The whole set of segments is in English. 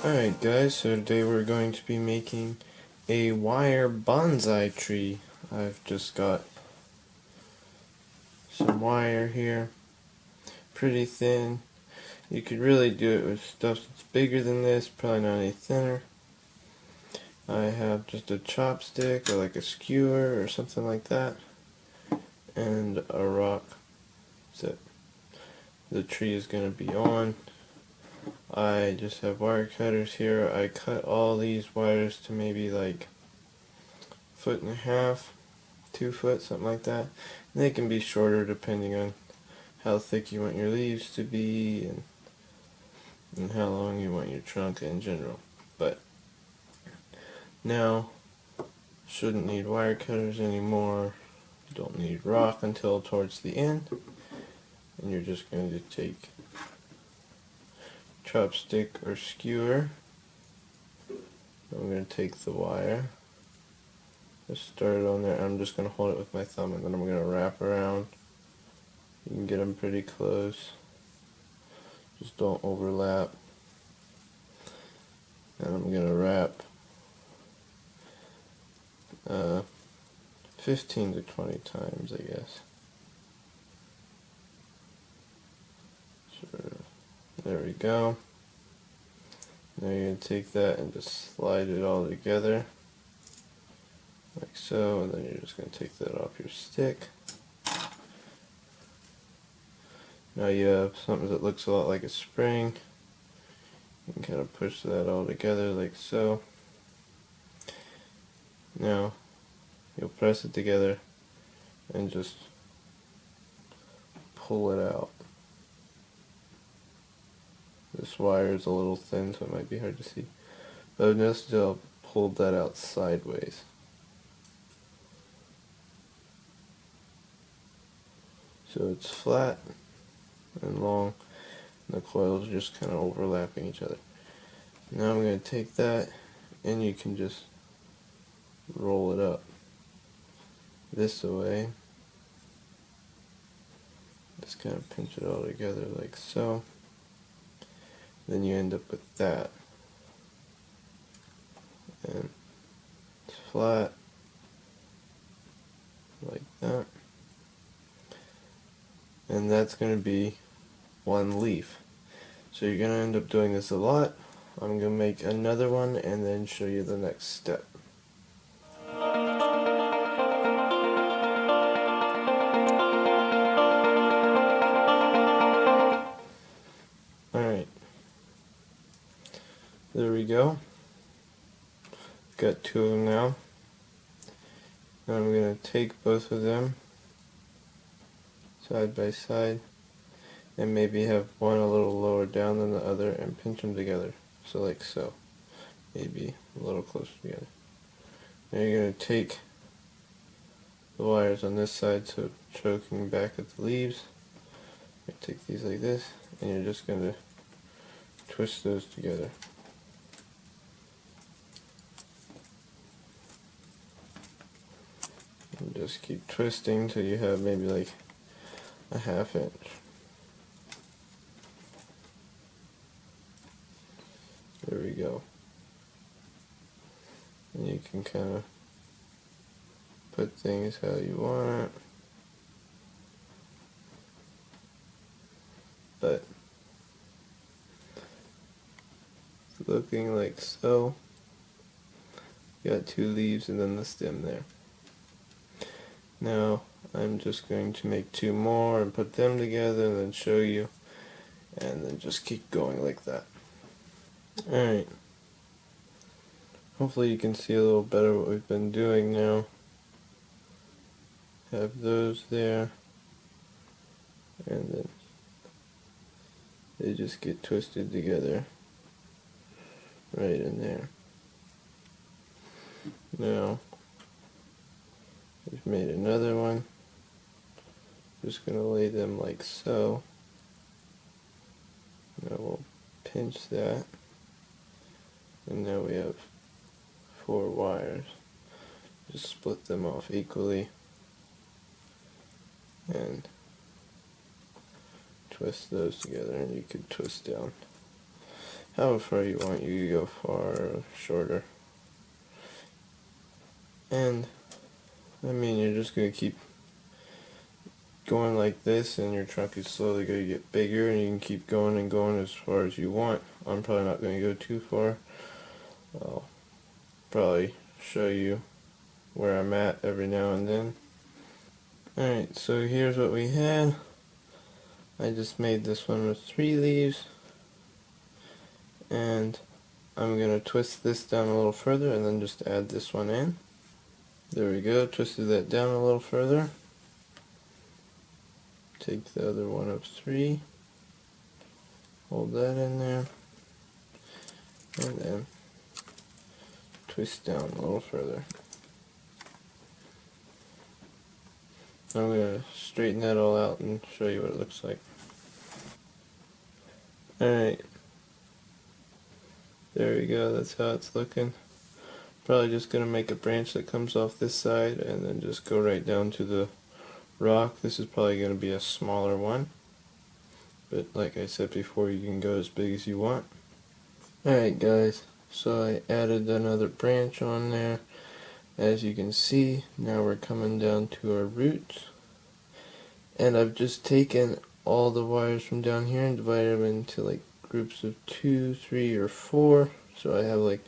Alright guys, so today we're going to be making a wire bonsai tree. I've just got some wire here, pretty thin. You could really do it with stuff that's bigger than this, probably not any thinner. I have just a chopstick or like a skewer or something like that, and a rock that the tree is going to be on. I just have wire cutters here. I cut all these wires to maybe like 1.5 feet, 2 foot, something like that. And they can be shorter depending on how thick you want your leaves to be and how long you want your trunk in general. But now, shouldn't need wire cutters anymore. Don't need rock until towards the end. And you're just going to take chopstick or skewer. I'm going to take the wire. Just start it on there. I'm just going to hold it with my thumb and then I'm going to wrap around. You can get them pretty close. Just don't overlap. And I'm going to wrap 15 to 20 times, I guess. Sort of. There we go. Now you're going to take that and just slide it all together, like so, and then you're just going to take that off your stick. Now you have something that looks a lot like a spring. You can kind of push that all together like so. Now you'll press it together and just pull it out. This wire is a little thin, so it might be hard to see, but I've noticed I'll pull that out sideways. So it's flat and long, and the coils are just kind of overlapping each other. Now I'm going to take that, and you can just roll it up this way. Just kind of pinch it all together like so. Then you end up with that. And it's flat, like that. And that's going to be one leaf. So you're going to end up doing this a lot. I'm going to make another one and then show you the next step. Alright. There we go. Got two of them now. Now I'm going to take both of them side by side and maybe have one a little lower down than the other and pinch them together. So like so. Maybe a little closer together. Now you're going to take the wires on this side, so choking back at the leaves. You take these like this and you're just going to twist those together. And just keep twisting till you have maybe like a 1/2 inch. There we go. And you can kind of put things how you want it. But it's looking like so. You got 2 leaves and then the stem there. Now I'm just going to make 2 more and put them together and then show you, and then just keep going like that. Alright, hopefully you can see a little better what we've been doing now. Have those there, and then they just get twisted together right in there. Now we've made another one. Just going to lay them like so. Now we'll pinch that. And now we have 4 wires. Just split them off equally. And twist those together, and you could twist down How far you want, you can go far shorter. And I mean, you're just gonna keep going like this, and your trunk is slowly gonna get bigger, and you can keep going and going as far as you want. I'm probably not gonna go too far. I'll probably show you where I'm at every now and then. Alright, so here's what we had. I just made this one with 3 leaves, and I'm gonna twist this down a little further and then just add this one in. There we go, twisted that down a little further. Take the other one of 3, hold that in there, and then twist down a little further. I'm going to straighten that all out and show you what it looks like. Alright, there we go, that's how it's looking. Probably just going to make a branch that comes off this side and then just go right down to the rock. This is probably going to be a smaller one, but like I said before, you can go as big as you want. Alright guys, so I added another branch on there. As you can see, now we're coming down to our roots. And I've just taken all the wires from down here and divided them into like groups of 2, 3, or 4. So I have like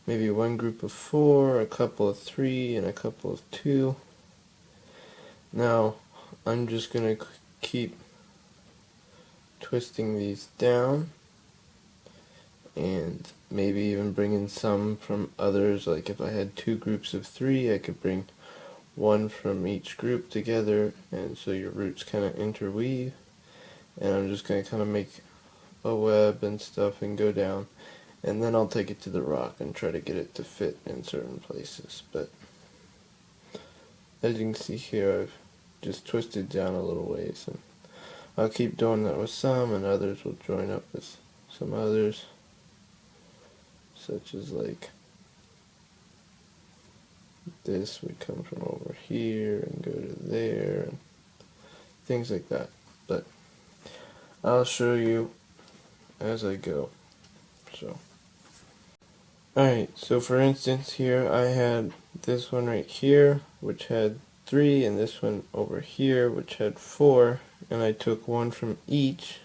maybe one group of 4, a couple of 3, and a couple of 2. Now I'm just going to keep twisting these down, and maybe even bring in some from others. Like if I had 2 groups of 3, I could bring one from each group together, and so your roots kind of interweave. And I'm just going to kind of make a web and stuff and go down, and then I'll take it to the rock and try to get it to fit in certain places. But as you can see here, I've just twisted down a little ways, and I'll keep doing that with some, and others will join up with some others, such as like this would come from over here and go to there, and things like that. But I'll show you as I go. So alright, so for instance here I had this one right here which had 3, and this one over here which had 4, and I took one from each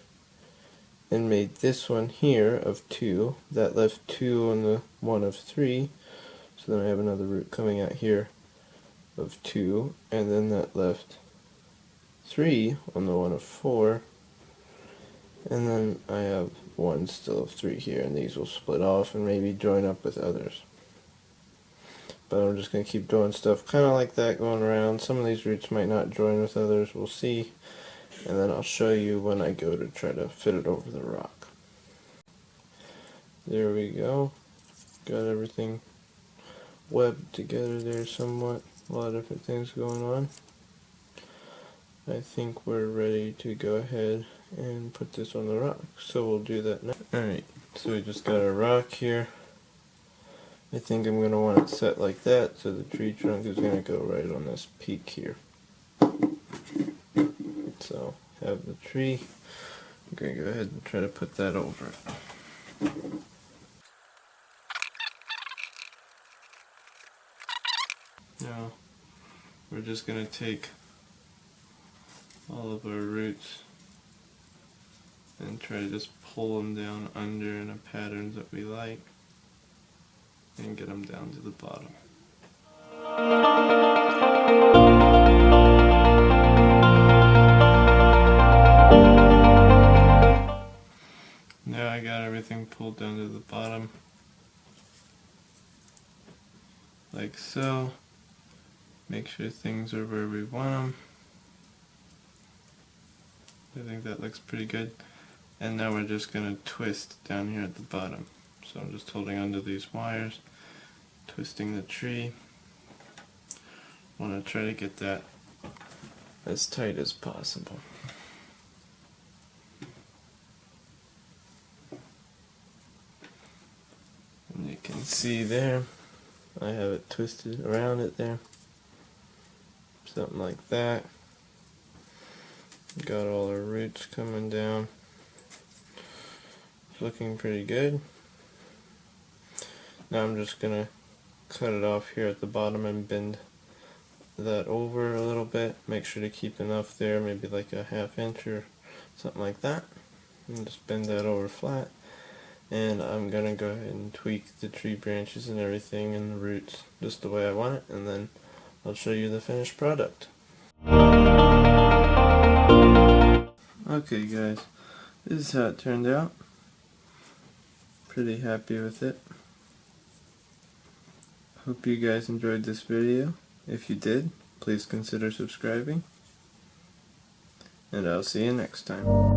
and made this one here of 2. That left 2 on the one of 3, so then I have another root coming out here of 2, and then that left 3 on the one of 4, and then I have one still of 3 here, and these will split off and maybe join up with others. But I'm just going to keep doing stuff kind of like that going around. Some of these roots might not join with others, we'll see, and then I'll show you when I go to try to fit it over the rock. There we go, got everything webbed together there somewhat, a lot of different things going on. I think we're ready to go ahead and put this on the rock, so we'll do that now. Alright, so we just got our rock here. I think I'm going to want it set like that, so the tree trunk is going to go right on this peak here. So, have the tree. I'm going to go ahead and try to put that over it. Now, we're just going to take all of our roots and try to just pull them down under in a pattern that we like, and get them down to the bottom. Now I got everything pulled down to the bottom, like so. Make sure things are where we want them. I think that looks pretty good. And now we're just going to twist down here at the bottom. So I'm just holding onto these wires, twisting the tree. Want to try to get that as tight as possible. And you can see there, I have it twisted around it there. Something like that. Got all our roots coming down. It's looking pretty good. Now I'm just gonna cut it off here at the bottom and bend that over a little bit. Make sure to keep enough there, maybe like a ½ inch or something like that. And just bend that over flat. And I'm gonna go ahead and tweak the tree branches and everything and the roots just the way I want it, and then I'll show you the finished product. Okay guys, this is how it turned out. Pretty happy with it. Hope you guys enjoyed this video. If you did, please consider subscribing, and I'll see you next time.